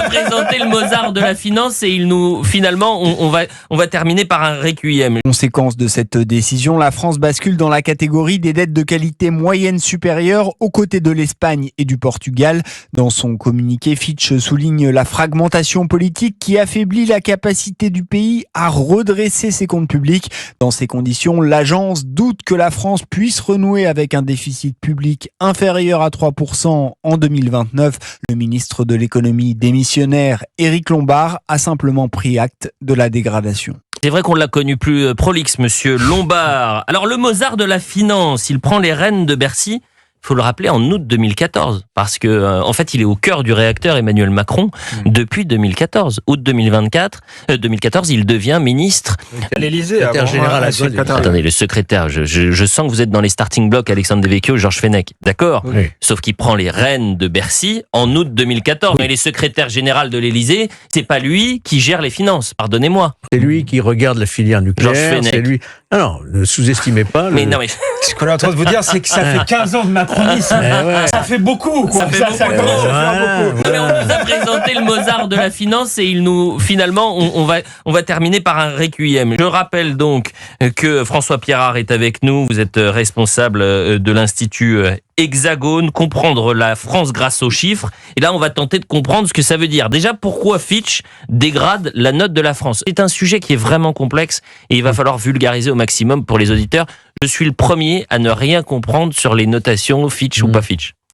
présenté le Mozart de la finance et finalement, on va terminer par un requiem. Conséquence de cette décision, la France bascule dans la catégorie des dettes de qualité moyenne supérieure aux côtés de l'Espagne et du Portugal. Dans son communiqué, Fitch souligne la fragmentation politique qui affaiblit la capacité du pays à redresser ses comptes publics. Dans ces conditions, l'agence doute que la France puisse renouer avec un déficit public inférieur à 3% en 2029. Le ministre de l'économie démissionnaire, Éric Lombard, a simplement pris acte de la dégradation. C'est vrai qu'on l'a connu plus prolixe, monsieur Lombard. Alors, le Mozart de la finance, il prend les rênes de Bercy. Il faut le rappeler, en août 2014, parce que en fait, il est au cœur du réacteur Emmanuel Macron depuis 2014. Août 2014, il devient ministre. À l'Élysée, secrétaire général à Attendez, le secrétaire, je sens que vous êtes dans les starting blocks, Alexandre Devecchio, Georges Fenech, d'accord ? Oui. Sauf qu'il prend les rênes de Bercy en août 2014. Mais les secrétaires généraux de l'Élysée, c'est pas lui qui gère les finances, pardonnez-moi. C'est lui qui regarde la filière Georges nucléaire. Fenech. C'est lui. Non, ne sous-estimez pas. Mais non, mais Ce qu'on est en train de vous dire, c'est que ça fait 15 ans de macronisme. Ça fait beaucoup, quoi. Ça fait beaucoup trop. beaucoup. Non, mais on nous a présenté le Mozart de la finance et finalement, on va terminer par un requiem. Je rappelle donc que François Pierrard est avec nous. Vous êtes responsable de l'Institut Hexagone, comprendre la France grâce aux chiffres. Et là, on va tenter de comprendre ce que ça veut dire. Déjà, pourquoi Fitch dégrade la note de la France ? C'est un sujet qui est vraiment complexe et il va falloir vulgariser au maximum pour les auditeurs. Je suis le premier à ne rien comprendre sur les notations Fitch ou pas Fitch.